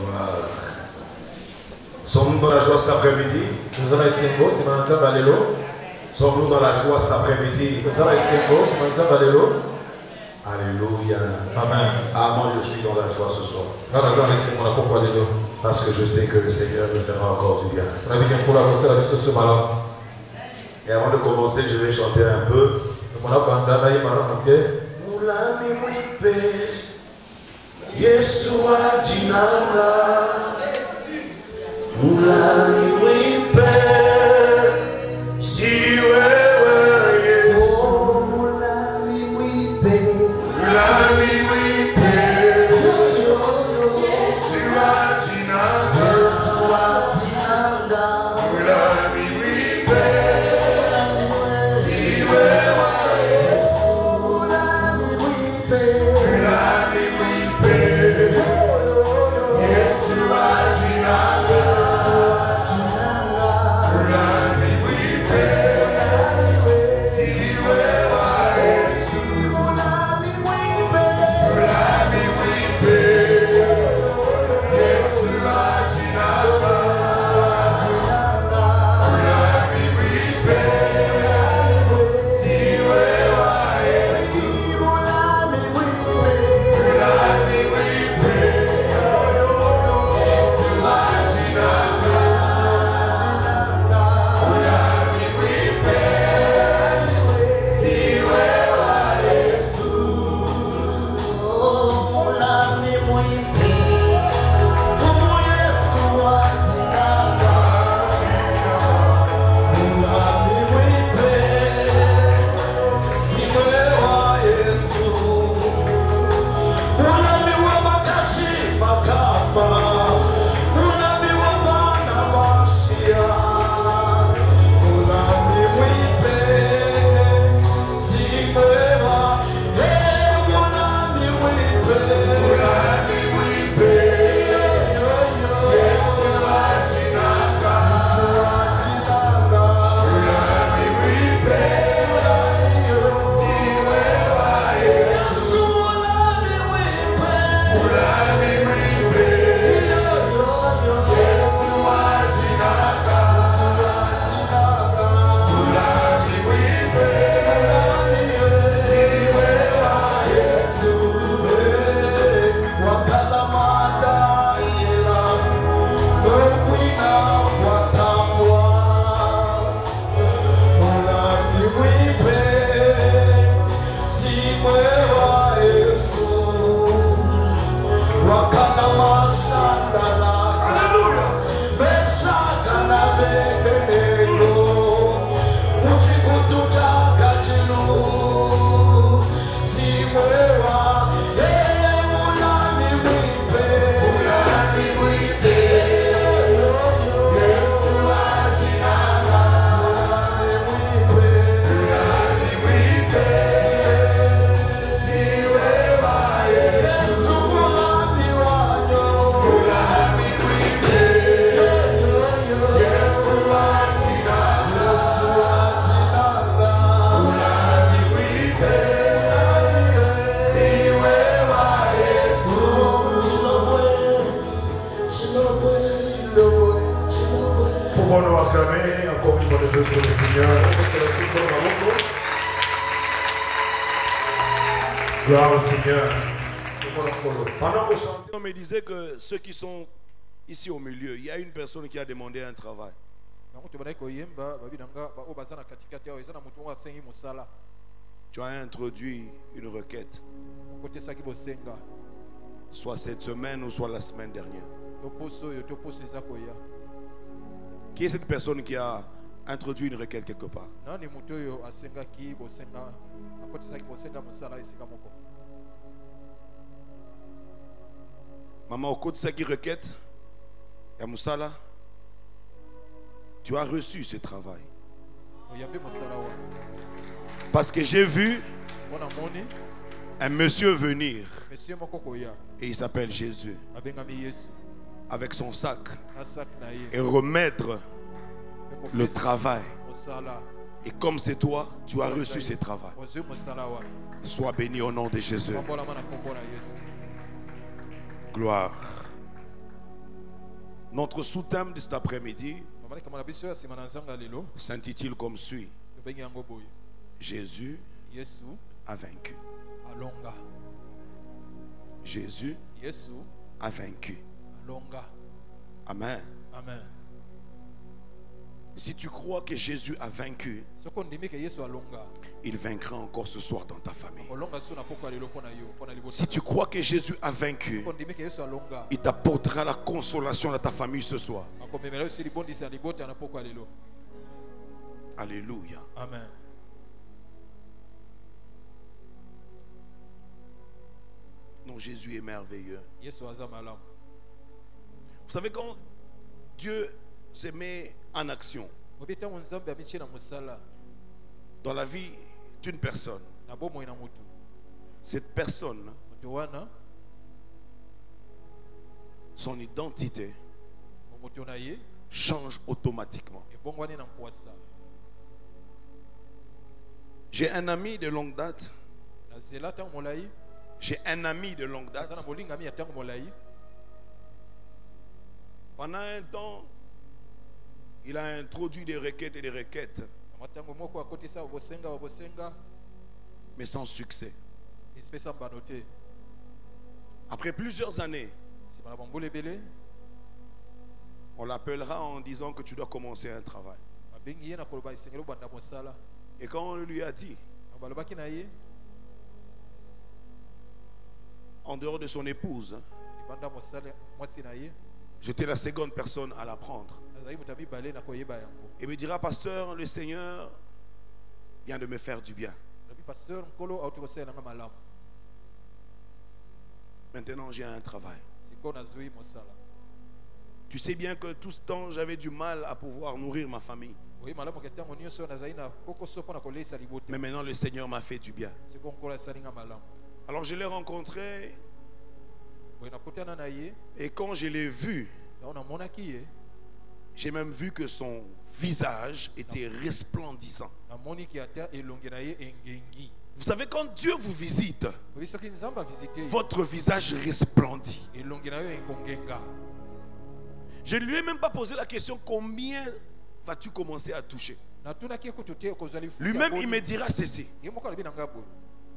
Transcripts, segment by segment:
Voilà. Sommes-nous dans la joie cet après-midi? Sommes-nous dans la joie cet après-midi? Alléluia. Amen. Ah, moi je suis dans la joie ce soir. Parce que je sais que le Seigneur me fera encore du bien. Et avant de commencer, je vais chanter un peu. Yeshua Jinanga Mulani Wipe Si wewe Yesu Mulani Wipe Mulani Wipe Yeshua Jinanga Yeshua Jinanga Mulani Wipe Si wewe Yesu Mulani Wipe Mulani Wipe Yeshua Jinanga Pouvons-nous acclamer encore une fois de plus pour le Seigneur. Gloire au Seigneur. Pendant que chantait, on me disait que ceux qui sont ici au milieu, il y a une personne qui a demandé un travail. Tu as introduit une requête, soit cette semaine ou soit la semaine dernière. Qui est cette personne qui a introduit une requête quelque part? Maman, au côté de ça qui requête, et Moussala, tu as reçu ce travail. Parce que j'ai vu un monsieur venir et il s'appelle Jésus avec son sac et remettre le travail. Et comme c'est toi, tu as reçu ce travail. Sois béni au nom de Jésus. Gloire. Notre sous-thème de cet après-midi s'intitule comme suit. Jésus a vaincu. Jésus a vaincu. Amen. Amen. Si tu crois que Jésus a vaincu, il vaincra encore ce soir dans ta famille. Si tu crois que Jésus a vaincu, il t'apportera la consolation dans ta famille ce soir. Alléluia. Amen. Non, Jésus est merveilleux. Vous savez, quand Dieu se met en action dans la vie d'une personne, cette personne, son identité change automatiquement. J'ai un ami de longue date. J'ai un ami de longue date. Pendant un temps, il a introduit des requêtes et des requêtes, mais sans succès. Après plusieurs années, on l'appellera en disant que tu dois commencer un travail. Et quand on lui a dit, en dehors de son épouse, j'étais la seconde personne à l'apprendre. Il me dira, pasteur, le Seigneur vient de me faire du bien. Maintenant, j'ai un travail. Tu sais bien que tout ce temps, j'avais du mal à pouvoir nourrir ma famille. Mais maintenant, le Seigneur m'a fait du bien. Alors, je l'ai rencontré. Et quand je l'ai vu, j'ai même vu que son visage était resplendissant. Vous savez, quand Dieu vous visite, votre visage resplendit. Je ne lui ai même pas posé la question, combien vas-tu commencer à toucher? Lui-même, il me dira ceci.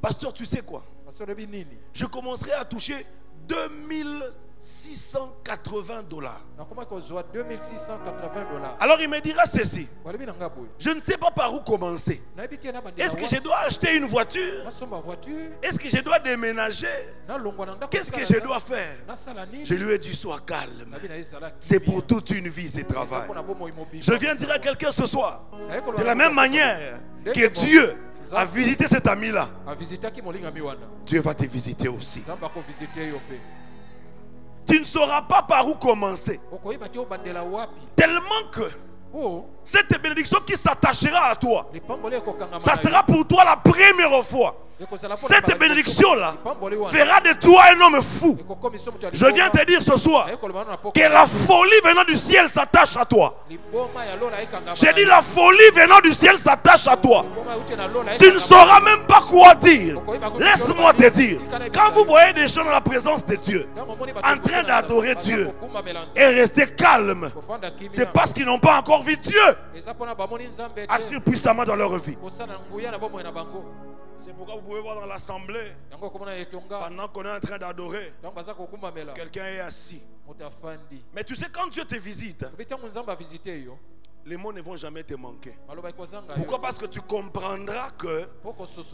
Pasteur, tu sais quoi? Je commencerai à toucher $2680. Alors il me dira ceci. Je ne sais pas par où commencer. Est-ce que je dois acheter une voiture? Est-ce que je dois déménager? Qu'est-ce que je dois faire? Je lui ai dit, sois calme. C'est pour toute une vie ce travail. Je viens dire à quelqu'un ce soir, de la même manière que Dieu a visité cet ami-là, Dieu va te visiter aussi. Tu ne sauras pas par où commencer. Tellement que cette bénédiction qui s'attachera à toi, ça sera pour toi la première fois. Cette bénédiction-là fera de toi un homme fou. Je viens te dire ce soir que la folie venant du ciel s'attache à toi. J'ai dit la folie venant du ciel s'attache à toi. Tu ne sauras même pas quoi dire. Laisse-moi te dire, quand vous voyez des gens dans la présence de Dieu en train d'adorer Dieu et rester calme, c'est parce qu'ils n'ont pas encore vu Dieu agir puissamment dans leur vie. C'est pourquoi vous pouvez voir dans l'assemblée, pendant qu'on est en train d'adorer, quelqu'un est assis. Mais tu sais, quand Dieu te visite, les mots ne vont jamais te manquer. Pourquoi? Parce que tu comprendras que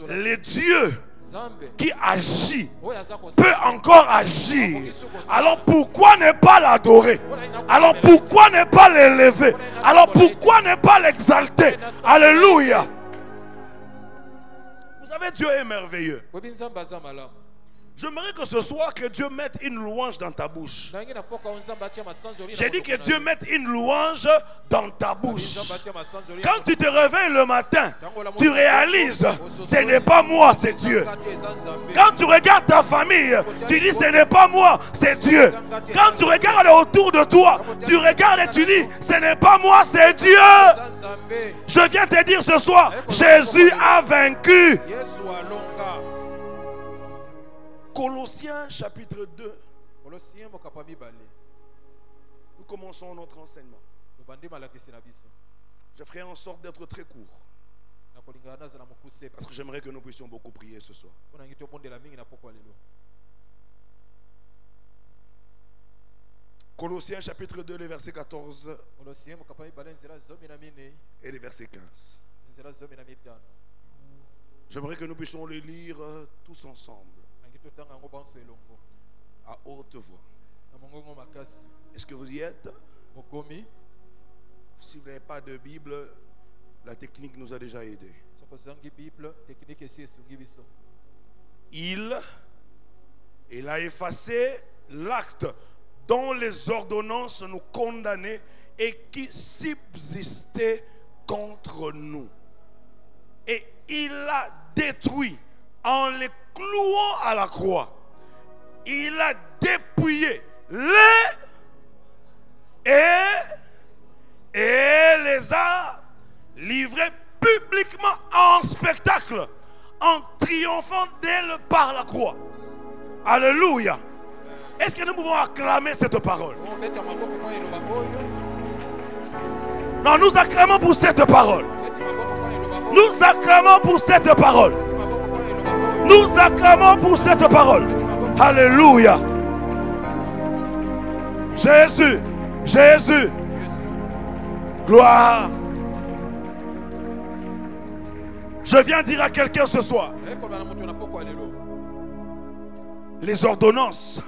le Dieu qui agit peut encore agir. Alors pourquoi ne pas l'adorer? Alors pourquoi ne pas l'élever? Alors pourquoi ne pas l'exalter? Alléluia. Vous savez, Dieu est merveilleux. J'aimerais que ce soir que Dieu mette une louange dans ta bouche. J'ai dit que Dieu mette une louange dans ta bouche. Quand tu te réveilles le matin, tu réalises, ce n'est pas moi, c'est Dieu. Quand tu regardes ta famille, tu dis, ce n'est pas moi, c'est Dieu. Quand tu regardes autour de toi, tu regardes et tu dis, ce n'est pas moi, c'est Dieu. Je viens te dire ce soir, Jésus a vaincu. Colossiens chapitre 2. Nous commençons notre enseignement. Je ferai en sorte d'être très court, parce que j'aimerais que nous puissions beaucoup prier ce soir. Colossiens chapitre 2, le verset 14 et le verset 15. J'aimerais que nous puissions les lire tous ensemble, à haute voix. Est-ce que vous y êtes? Si vous n'avez pas de Bible, la technique nous a déjà aidés. Il a effacé l'acte dont les ordonnances nous condamnaient et qui subsistait contre nous. Et il l'a détruit en les clouant à la croix. Il a dépouillé et les a livrés publiquement en spectacle, en triomphant d'elle par la croix. Alléluia. Est-ce que nous pouvons acclamer cette parole? Non, nous acclamons pour cette parole. Nous acclamons pour cette parole. Nous acclamons pour cette parole. Alléluia. Jésus, Jésus. Gloire. Je viens dire à quelqu'un ce soir, les ordonnances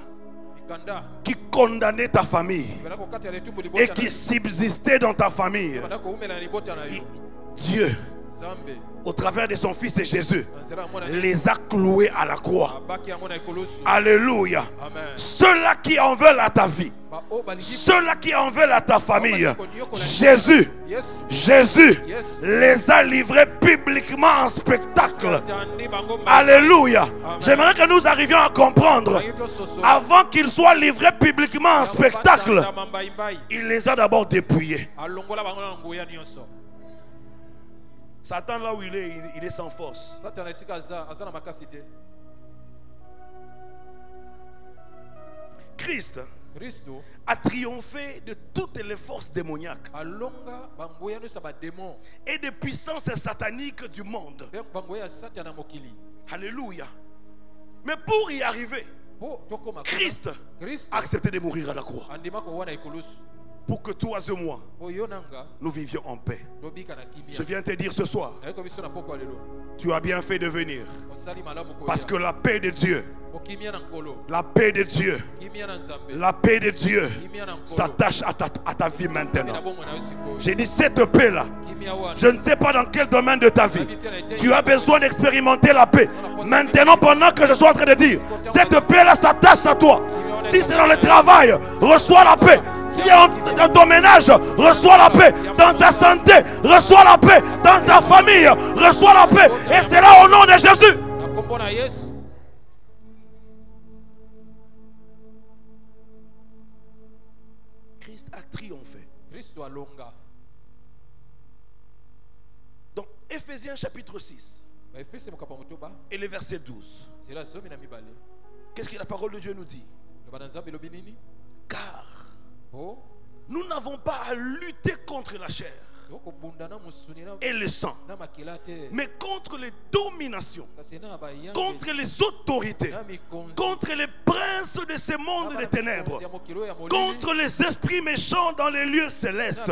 qui condamnaient ta famille et qui subsistaient dans ta famille, Dieu, au travers de son fils Jésus, les a cloués à la croix. Alléluia. Ceux-là qui en veulent à ta vie, ceux-là qui en veulent à ta famille, Jésus les a livrés publiquement en spectacle. Alléluia. J'aimerais que nous arrivions à comprendre, avant qu'ils soient livrés publiquement en spectacle, il les a d'abord dépouillés. Satan, là où il est sans force. Christ a triomphé de toutes les forces démoniaques et des puissances sataniques du monde. Alléluia. Mais pour y arriver, Christ a accepté de mourir à la croix pour que toi et moi, nous vivions en paix. Je viens te dire ce soir, tu as bien fait de venir, parce que la paix de Dieu, la paix de Dieu, la paix de Dieu s'attache à ta vie maintenant. J'ai dit cette paix-là, je ne sais pas dans quel domaine de ta vie tu as besoin d'expérimenter la paix. Maintenant, pendant que je suis en train de dire, cette paix-là s'attache à toi. Si c'est dans le travail, reçois la paix. Si dans ton ménage, reçois la paix. Dans ta santé, reçois la paix. Dans ta famille, reçois la paix. Et c'est là au nom de Jésus. Christ a triomphé. Dans Éphésiens chapitre 6 et le verset 12, qu'est-ce que la parole de Dieu nous dit? Car nous n'avons pas à lutter contre la chair et le sang, mais contre les dominations, contre les autorités, contre les princes de ce monde des ténèbres, contre les esprits méchants dans les lieux célestes.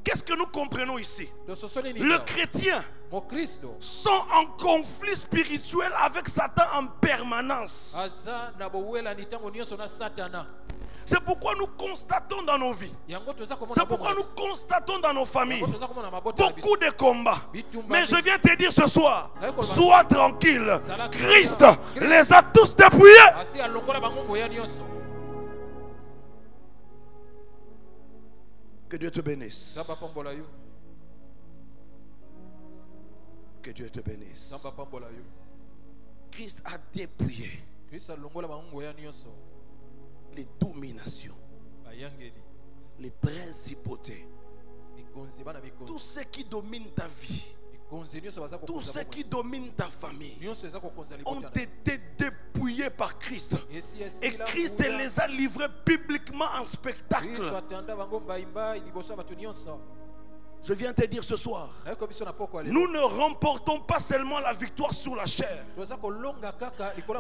Qu'est-ce que nous comprenons ici? Le chrétien sont en conflit spirituel avec Satan en permanence. C'est pourquoi nous constatons dans nos vies, c'est pourquoi nous constatons dans nos familles beaucoup de combats. Mais je viens te dire ce soir, sois tranquille, Christ les a tous dépouillés. Que Dieu te bénisse. Que Dieu te bénisse. Christ a dépouillé les dominations, les principautés, tout ce qui domine ta vie, tout ce qui domine ta famille ont été dépouillés par Christ. Et Christ les commencé à livrer publiquement un spectacle. Je viens te dire ce soir, nous ne remportons pas seulement la victoire sur la chair,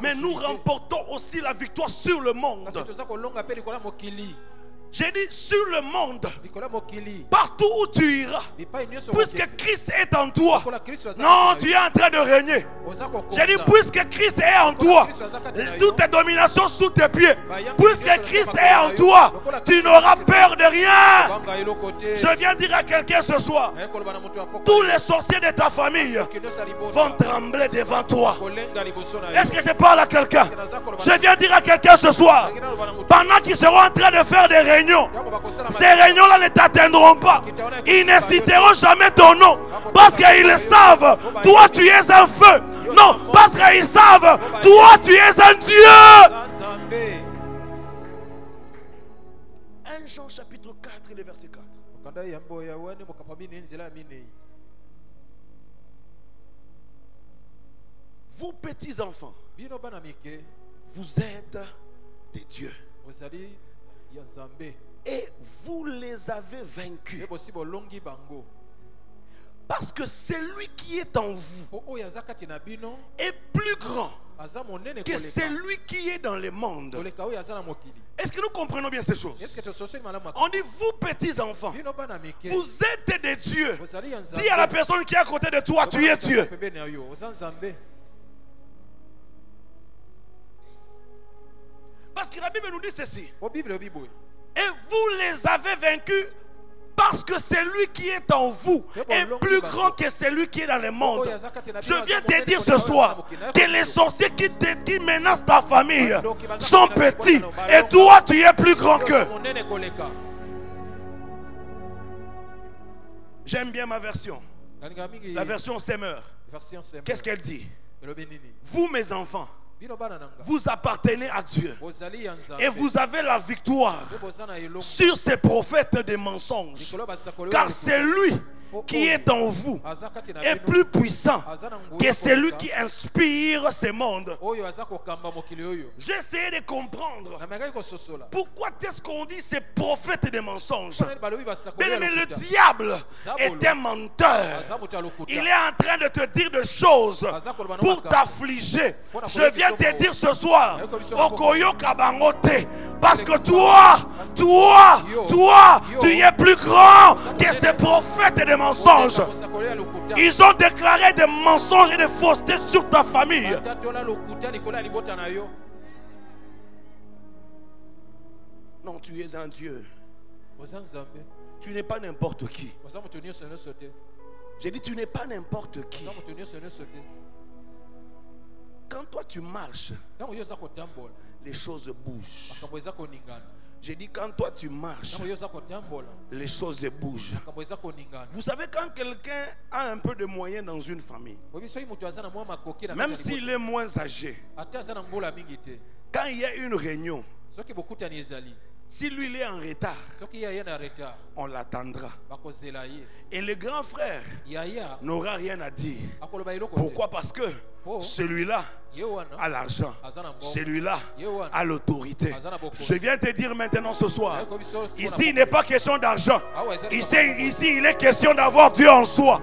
mais nous remportons aussi la victoire sur le monde. J'ai dit sur le monde, partout où tu iras, puisque Christ est en toi. Non, tu es en train de régner. J'ai dit puisque Christ est en toi, toutes tes dominations sous tes pieds. Puisque Christ est en toi, tu n'auras peur de rien. Je viens dire à quelqu'un ce soir, tous les sorciers de ta famille vont trembler devant toi. Est-ce que je parle à quelqu'un? Je viens dire à quelqu'un ce soir, pendant qu'ils seront en train de faire des réunions, ces réunions-là ne t'atteindront pas. Ils ne citeront jamais ton nom, parce qu'ils savent, toi tu es un feu. Non, parce qu'ils savent, toi tu es un Dieu. 1 Jean chapitre 4 et le verset 4. Vous petits enfants, vous êtes des dieux. Et vous les avez vaincus. Parce que celui qui est en vous est plus grand que celui qui est dans le monde. Est-ce que nous comprenons bien ces choses? On dit vous petits enfants, vous êtes des dieux. Dis à la personne qui est à côté de toi, tu es Dieu. Parce que la Bible nous dit ceci. Et vous les avez vaincus parce que celui qui est en vous est plus grand que celui qui est dans le monde. Je viens te dire ce soir que les sorciers qui menacent ta famille sont petits et toi tu es plus grand qu'eux. J'aime bien ma version. La version Semeur. Qu'est-ce qu'elle dit? Vous mes enfants, vous appartenez à Dieu et vous avez la victoire sur ces prophètes des mensonges, car c'est lui qui est en vous est plus puissant que celui qui inspire ce monde. J'ai essayé de comprendre pourquoi est-ce qu'on dit ces prophètes des mensonges. Mais le diable est un menteur. Il est en train de te dire des choses pour t'affliger. Je viens te dire ce soir, Okoyo Kabangote, parce que toi, tu es plus grand que ces prophètes des mensonges. Ils ont déclaré des mensonges et des faussetés sur ta famille. Non, tu es un Dieu. Tu n'es pas n'importe qui. J'ai dit tu n'es pas n'importe qui. Quand toi tu marches, les choses bougent. J'ai dit quand toi tu marches, les choses bougent. Vous savez, quand quelqu'un a un peu de moyens dans une famille, même s'il est moins âgé, quand il y a une réunion, si lui il est en retard, on l'attendra. Et le grand frère n'aura rien à dire. Pourquoi? Parce que celui-là a l'argent, celui-là a l'autorité. Je viens te dire maintenant ce soir, ici il n'est pas question d'argent. Ici il est question d'avoir Dieu en soi.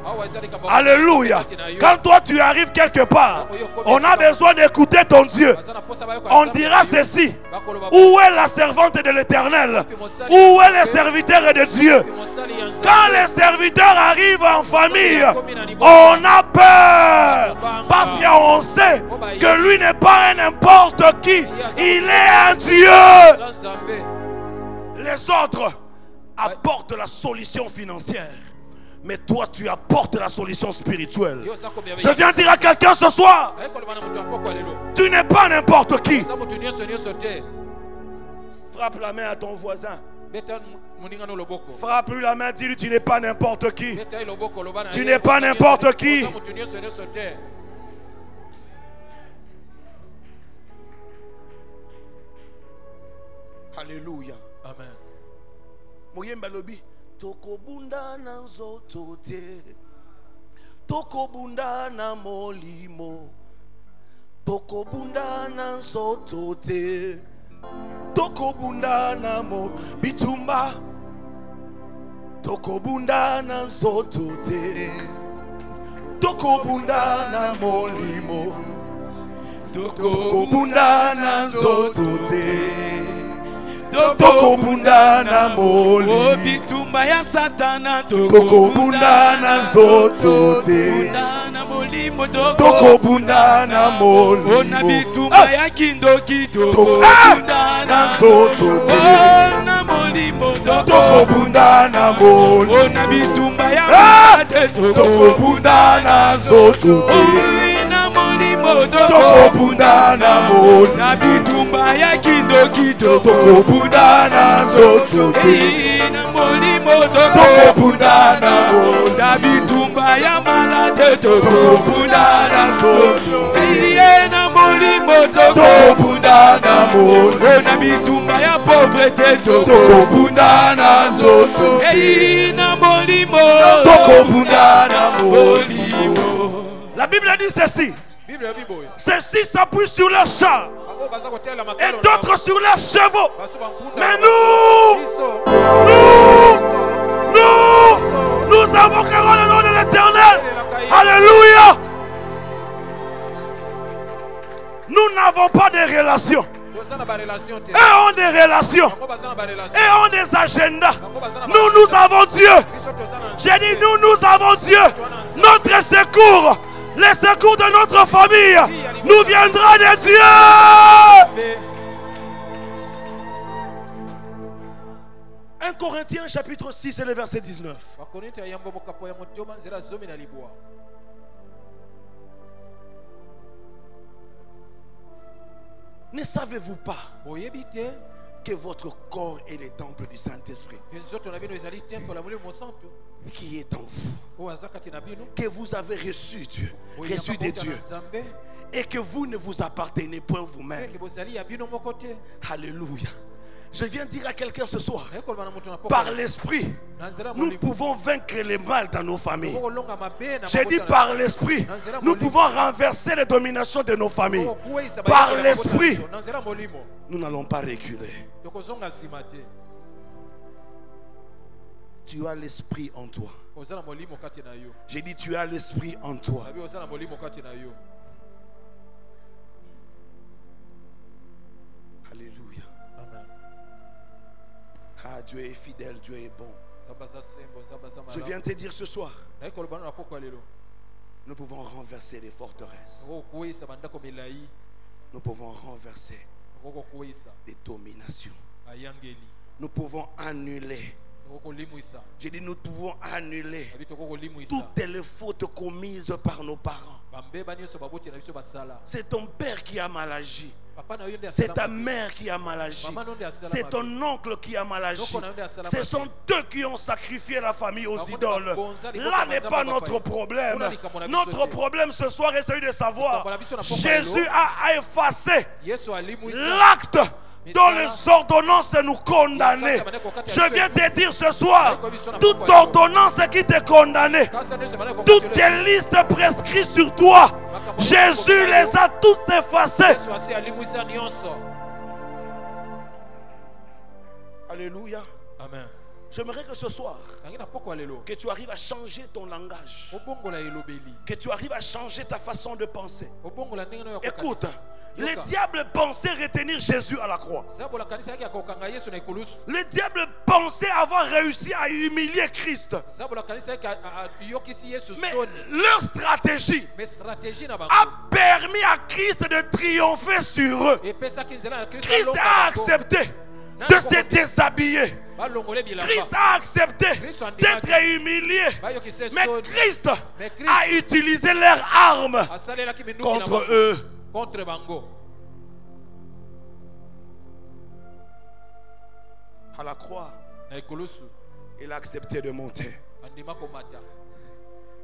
Alléluia. Quand toi tu arrives quelque part, on a besoin d'écouter ton Dieu. On dira ceci: où est la servante de l'Éternel? Où est le serviteur de Dieu? Quand les serviteurs arrivent en famille, on a peur, parce qu'on sait que lui n'est pas un n'importe qui, il est un Dieu. Les autres apportent la solution financière, mais toi tu apportes la solution spirituelle. Je viens dire à quelqu'un ce soir, tu n'es pas n'importe qui. Frappe la main à ton voisin. Frappe lui la main, dis-lui tu n'es pas n'importe qui. Tu n'es pas n'importe qui. Alléluia. Amen. Moyemba lobi tokobunda na nzoto te, tokobunda na molimo, tokobunda na nzoto te. tokobunda na mo bitumba tokobunda na nzoto te tokobunda na molimo tokobunda na nzoto te tokobunda na molimo bitumba ya satana tokobunda na nzoto te tokobunda na molimo ona bitumba ya kindoki tokobunda na nzoto te na molimo tokobunda na molimo ona bitumba ya mate tokobunda na nzoto te na molimo tokobunda na molimo na bitumba ya kindoki tokobunda na nzoto te na molimo tokobunda na molimo na bitumba ya malade tokobunda na nzoto te na molimo tokobunda na molimo na bitumba ya pauvreté tokobunda na nzoto te na molimo tokobunda na molimo. La Bible dit ceci. Ceux-ci s'appuient sur leurs chars et d'autres sur leurs chevaux. Mais nous invoquerons le nom de l'Éternel. Alléluia. Nous n'avons pas de relations. Et ont des relations. Et ont des agendas. Nous avons Dieu. J'ai dit nous avons Dieu. Notre secours. Le secours de notre famille nous viendra de Dieu. 1 Corinthiens chapitre 6 et le verset 19. Ne savez-vous pas que votre corps est le temple du Saint-Esprit qui est en vous, que vous avez reçu Dieu, reçu de Dieu, et que vous ne vous appartenez point vous-même. Alléluia. Je viens dire à quelqu'un ce soir, par l'esprit, nous pouvons vaincre le mal dans nos familles. J'ai dit par l'esprit, nous pouvons renverser les dominations de nos familles. Par l'esprit, nous n'allons pas reculer. Tu as l'esprit en toi. J'ai dit tu as l'esprit en toi. Alléluia. Amen. Ah, Dieu est fidèle, Dieu est bon. Je viens te dire ce soir, nous pouvons renverser les forteresses. Nous pouvons renverser les dominations. Nous pouvons annuler. J'ai dit nous pouvons annuler toutes les fautes commises par nos parents. C'est ton père qui a mal agi. C'est ta mère qui a mal agi. C'est ton oncle qui a mal agi. Ce sont eux qui ont sacrifié la famille aux idoles. Là n'est pas notre problème. Notre problème ce soir est celui de savoir Jésus a effacé l'acte dont les ordonnances nous condamnaient. Je viens te dire ce soir, toute ordonnance qui te condamnait, toutes tes listes prescrites sur toi, Jésus les a toutes effacées. Alléluia. Amen. J'aimerais que ce soir, que tu arrives à changer ton langage, que tu arrives à changer ta façon de penser. Écoute, le diable pensait retenir Jésus à la croix. Le diable pensait avoir réussi à humilier Christ. Mais leur stratégie a permis à Christ de triompher sur eux. Christ a accepté de se déshabiller. Christ a accepté d'être humilié. Mais Christ a utilisé leurs armes contre eux. À la croix, il a accepté de monter.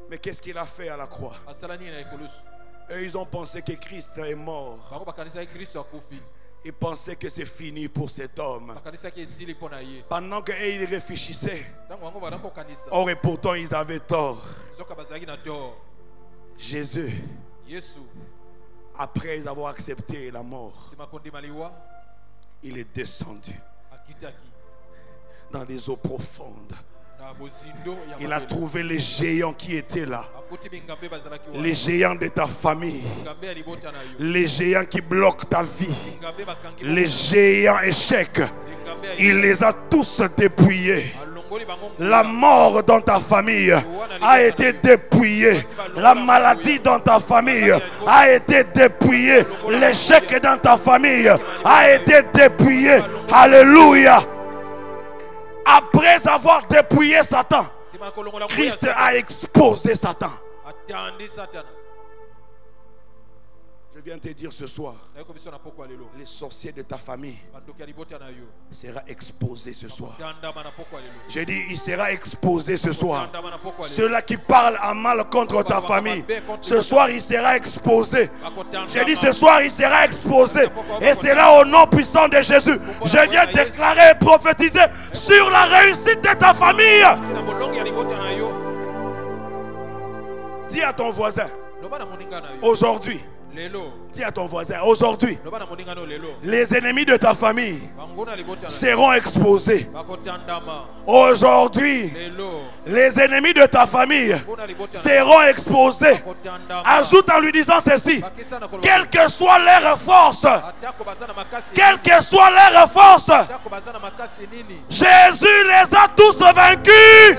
Mais qu'est-ce qu'il a fait à la croix? Et ils ont pensé que Christ est mort. Ils pensaient que c'est fini pour cet homme. Pendant qu'ils réfléchissaient. Or et pourtant ils avaient tort. Jésus, après avoir accepté la mort, il est descendu dans des eaux profondes. Il a trouvé les géants qui étaient là. Les géants de ta famille. Les géants qui bloquent ta vie. Les géants échecs. Il les a tous dépouillés. La mort dans ta famille a été dépouillée. La maladie dans ta famille a été dépouillée. L'échec dans ta famille a été dépouillé. Alléluia. Après avoir dépouillé Satan, Christ a exposé Satan. Je viens te dire ce soir, les sorciers de ta famille seront exposés ce soir. J'ai dit, il sera exposé ce soir. Ceux-là qui parlent en mal contre ta famille, ce soir il sera exposé. J'ai dit, ce soir il sera exposé. Et c'est là au nom puissant de Jésus. Je viens déclarer et prophétiser sur la réussite de ta famille. Dis à ton voisin, aujourd'hui, dis à ton voisin, aujourd'hui, les ennemis de ta famille seront exposés. Aujourd'hui, les ennemis de ta famille seront exposés. Ajoute en lui disant ceci: quelle que soit leur force, quelle que soit leur force, Jésus les a tous vaincus.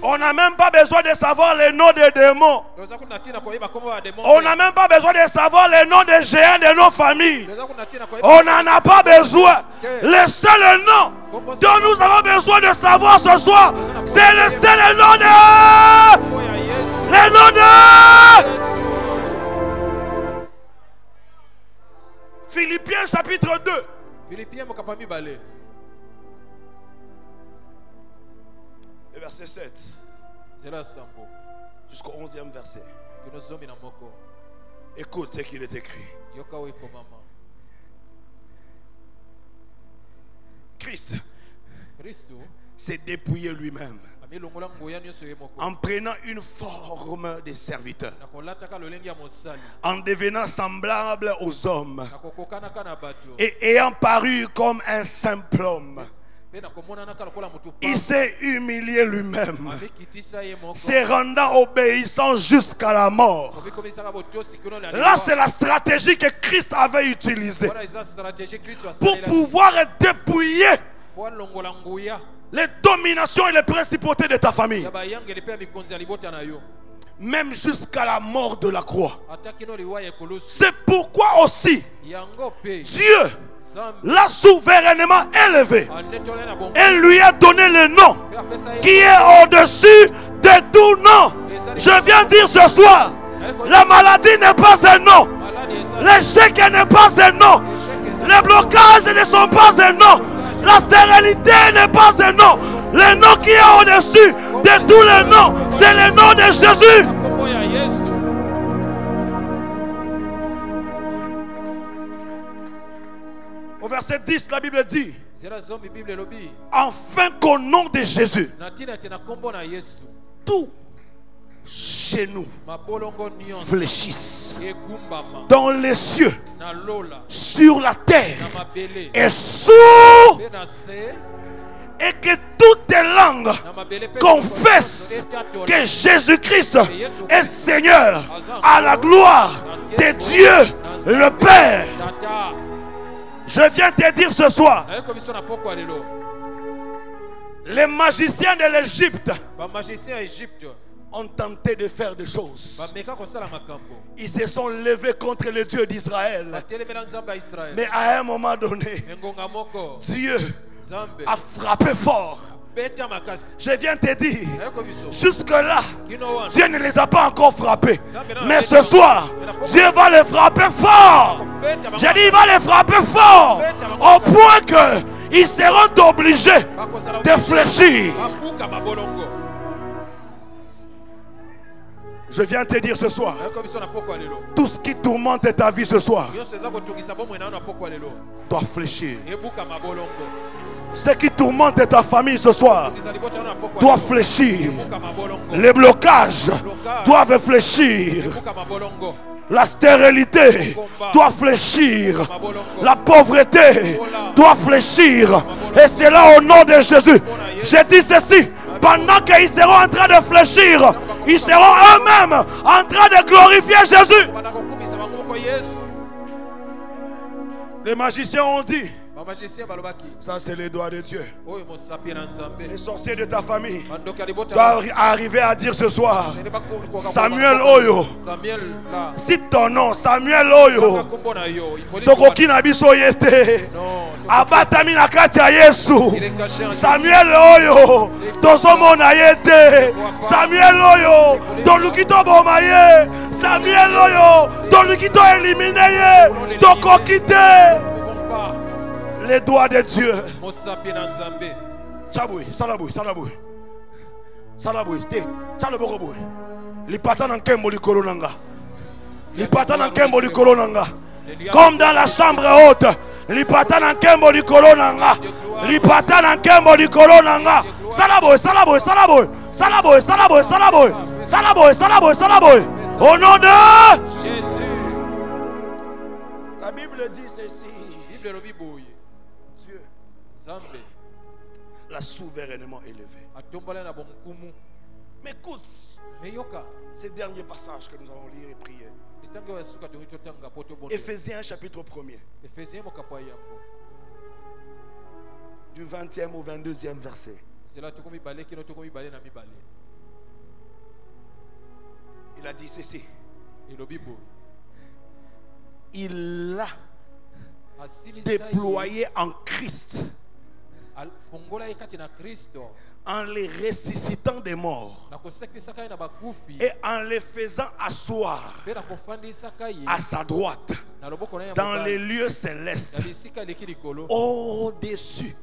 On n'a même pas besoin de savoir les noms des démons. On n'a même pas besoin de savoir les noms des géants de nos familles. On n'en a pas besoin. Le seul nom dont nous avons besoin de savoir ce soir, c'est le seul nom de... Le nom de... Philippiens chapitre 2. Le verset 7 jusqu'au 11e verset. Écoute ce qu'il est écrit. Christ s'est dépouillé lui-même en prenant une forme de serviteur, en devenant semblable aux hommes et ayant paru comme un simple homme. Il s'est humilié lui-même, se rendant obéissant jusqu'à la mort. Là, c'est la stratégie que Christ avait utilisée pour pouvoir dépouiller les dominations et les principautés de ta famille, même jusqu'à la mort de la croix. C'est pourquoi aussi Dieu l'a souverainement élevé et lui a donné le nom qui est au-dessus de tout nom. Je viens dire ce soir, la maladie n'est pas un nom, l'échec n'est pas un nom, les blocages ne sont pas un nom, la stérilité n'est pas un nom. Le nom qui est au-dessus de tous les noms, c'est le nom de Jésus. Au verset 10, la Bible dit: afin qu'au nom de Jésus, tout genou fléchisse dans les cieux, sur la terre et sous, et que toutes les langues confessent que Jésus-Christ est Seigneur, à la gloire de Dieu le Père. Je viens te dire ce soir, les magiciens de l'Égypte ont tenté de faire des choses. Ils se sont levés contre le Dieu d'Israël. Mais à un moment donné, Dieu a frappé fort. Je viens te dire, jusque-là, Dieu ne les a pas encore frappés. Mais ce soir, Dieu va les frapper fort. J'ai dit, il va les frapper fort. Au point qu'ils seront obligés de fléchir. Je viens te dire ce soir, tout ce qui tourmente ta vie ce soir doit fléchir. Ce qui tourmente ta famille ce soir doit fléchir. Les blocages doivent fléchir. La stérilité doit fléchir. La pauvreté doit fléchir. Et c'est là au nom de Jésus. J'ai dit ceci. Pendant qu'ils seront en train de fléchir, ils seront eux-mêmes en train de glorifier Jésus. Les magiciens ont dit, ça c'est les doigts de Dieu. Les sorciers de ta famille doivent arriver à dire ce soir, Samuel Oyo, cite ton nom, Samuel Oyo, Tokoki Nabiso Yete, Abatami Nakatia Yesu, Samuel Oyo, Tosomo Nayete, Samuel Oyo, Tolukito Bomaye, Samuel Oyo, Tolukito éliminé, Tokokite. Les doigts de Dieu. Chaboui, salaboui, salaboui. Salaboui, te, chalobokoboui. Li patan en kembo li kolonanga. Li patan en kembo li kolonanga. Comme dans la chambre haute. Li patan en kembo li kolonanga. Li patan en kembo li kolonanga. Salaboui, salaboui, salaboui. Salaboui, salaboui, salaboui. Salaboui, salaboui, salaboui. Au nom de Jésus. La Bible dit ceci. Dieu l'a souverainement élevé. Mais écoute, ces derniers passages que nous allons lire et prier. Éphésiens chapitre 1er. Du 20e au 22e verset. Il a dit ceci. Il a déployé en Christ, en les ressuscitant des morts et en les faisant asseoir à sa droite dans les lieux célestes au-dessus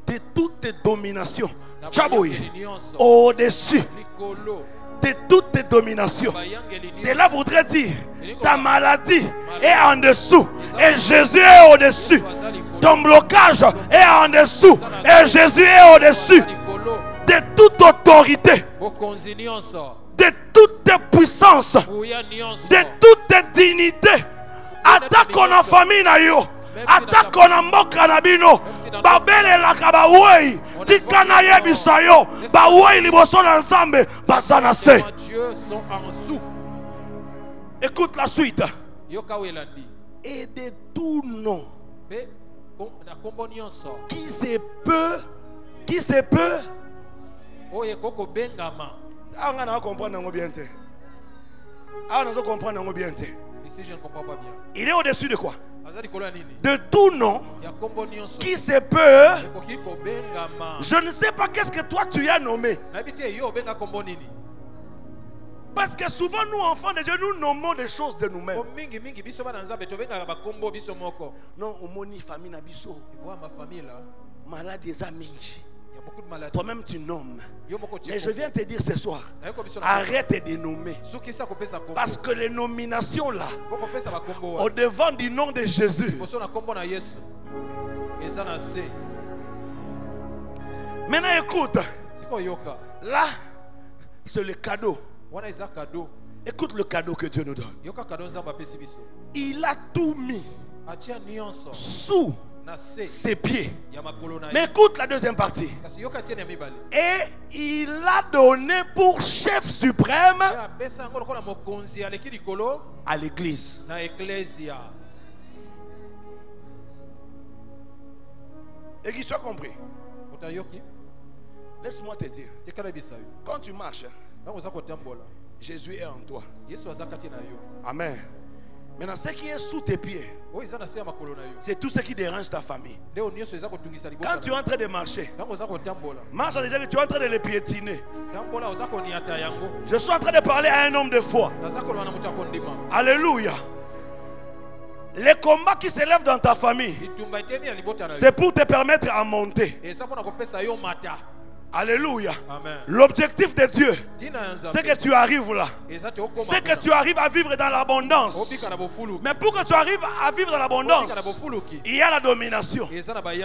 de toute domination, au-dessus de toute domination. Cela voudrait dire ta maladie est en dessous et Jésus est au-dessus. Ton blocage est en dessous et Jésus est au-dessus. De toute autorité, de toute puissance, de toute dignité. Attaque en famille na yo. Attaque en mboka na bino. Babele la kabawei. Tikana ye bisayo. Bawei liboso na nzambe. Basana se. Écoute la suite. Et de tout nom qui se peut. Ah, on a comprendre bien. Ah, on a comprendre bien. Ici, je ne comprends pas bien. Il est au-dessus de quoi? De tout nom qui se peut. Je ne sais pas qu'est-ce que toi tu as nommé. Parce que souvent nous enfants de Dieu nous nommons des choses de nous-mêmes. Non, omoni famille na biso. Ma famille là. Malade des amis. Il y a beaucoup de maladies. Toi-même tu nommes. Et je viens te dire ce soir, arrête de nommer. Parce que les nominations là, au devant du nom de Jésus. Maintenant écoute. Là, c'est le cadeau. Écoute le cadeau que Dieu nous donne. Il a tout mis sous ses pieds. Mais écoute la deuxième partie. Et il a donné pour chef suprême à l'église. Et qui soit compris. Laisse-moi te dire. Quand tu marches, Jésus est en toi. Amen. Maintenant, ce qui est sous tes pieds, c'est tout ce qui dérange ta famille. Quand tu es en train de marcher, marche en disant que tu es en train de les piétiner. Je suis en train de parler à un homme de foi. Alléluia. Les combats qui s'élèvent dans ta famille, c'est pour te permettre à monter. Alléluia. L'objectif de Dieu, c'est que tu arrives là. C'est que tu arrives à vivre dans l'abondance. Mais pour que tu arrives à vivre dans l'abondance, il y a la domination.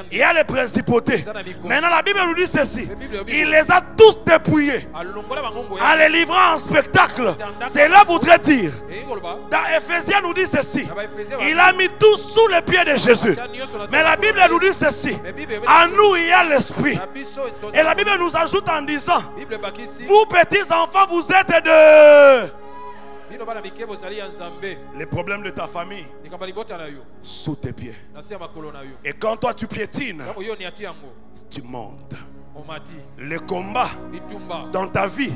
Il y a les principautés. Maintenant la Bible nous dit ceci. Il les a tous dépouillés en les livrant en spectacle. Cela voudrait dire, dans Ephésiens nous dit ceci. Il a mis tout sous les pieds de Jésus. Mais la Bible nous dit ceci. En nous il y a l'esprit. Et la Bible nous ajoute en disant, vous petits enfants, vous êtes de... Les problèmes de ta famille sous tes pieds. Et quand toi tu piétines, tu montes. Les combats dans ta vie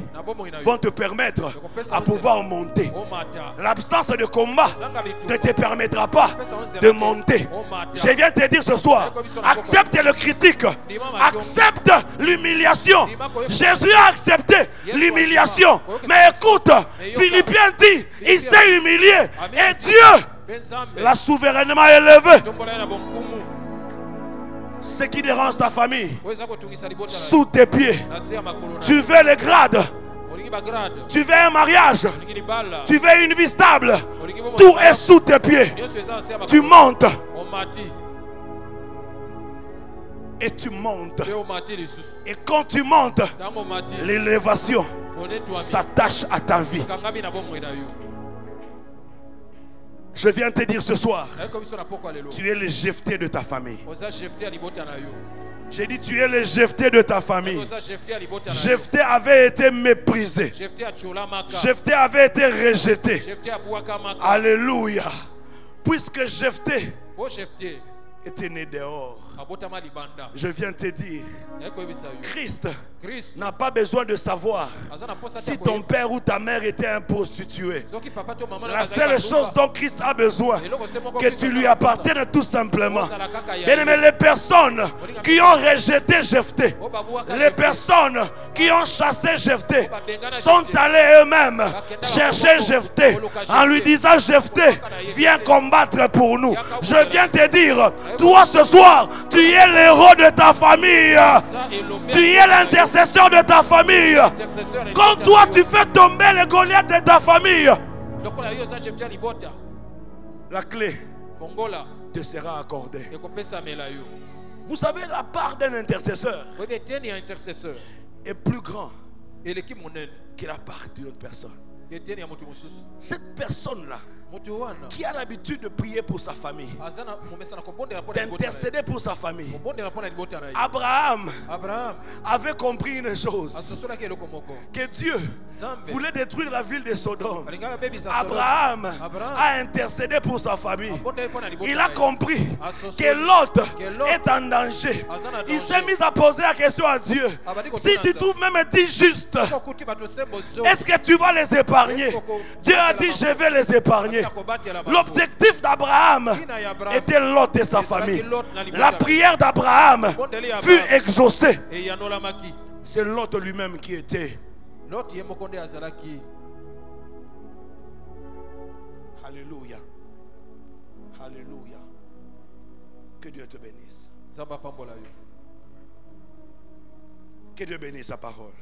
vont te permettre à pouvoir monter. L'absence de combat ne te permettra pas de monter. Je viens te dire ce soir, accepte le critique, accepte l'humiliation. Jésus a accepté l'humiliation. Mais écoute, Philippiens dit, il s'est humilié et Dieu l'a souverainement élevé. Ce qui dérange ta famille sous tes pieds. Tu veux les grades, tu veux un mariage, tu veux une vie stable, tout est sous tes pieds. Tu montes et tu montes. Et quand tu montes, l'élévation s'attache à ta vie. Je viens te dire ce soir, tu es le jephté de ta famille. J'ai dit, tu es le jephté de ta famille. Jephté avait été méprisé. Jephté avait été rejeté. Alléluia. Puisque Jephté était né dehors, je viens te dire, Christ n'a pas besoin de savoir si ton père ou ta mère était un prostitué. La seule chose dont Christ a besoin, que tu lui appartiennes tout simplement. Bien aimé, les personnes qui ont rejeté Jephté, les personnes qui ont chassé Jephté, sont allées eux-mêmes chercher Jephté en lui disant, Jephté, viens combattre pour nous. Je viens te dire, toi ce soir, tu es l'héros de ta famille. Tu es l'intercesseur de ta famille. Quand toi tu fais tomber les Goliaths de ta famille, la clé te sera accordée. Vous savez, la part d'un intercesseur est plus grand que la part d'une autre personne. Cette personne-là qui a l'habitude de prier pour sa famille, d'intercéder pour sa famille. Abraham avait compris une chose, que Dieu voulait détruire la ville de Sodome. Abraham a intercédé pour sa famille. Il a compris que l'autre est en danger. Il s'est mis à poser la question à Dieu, si tu trouves même 10 justes, est-ce que tu vas les épargner? Dieu a dit, je vais les épargner. L'objectif d'Abraham était Lot et sa famille. La prière d'Abraham fut exaucée. C'est Lot lui-même qui était. Alléluia. Alléluia. Que Dieu te bénisse. Que Dieu bénisse sa parole.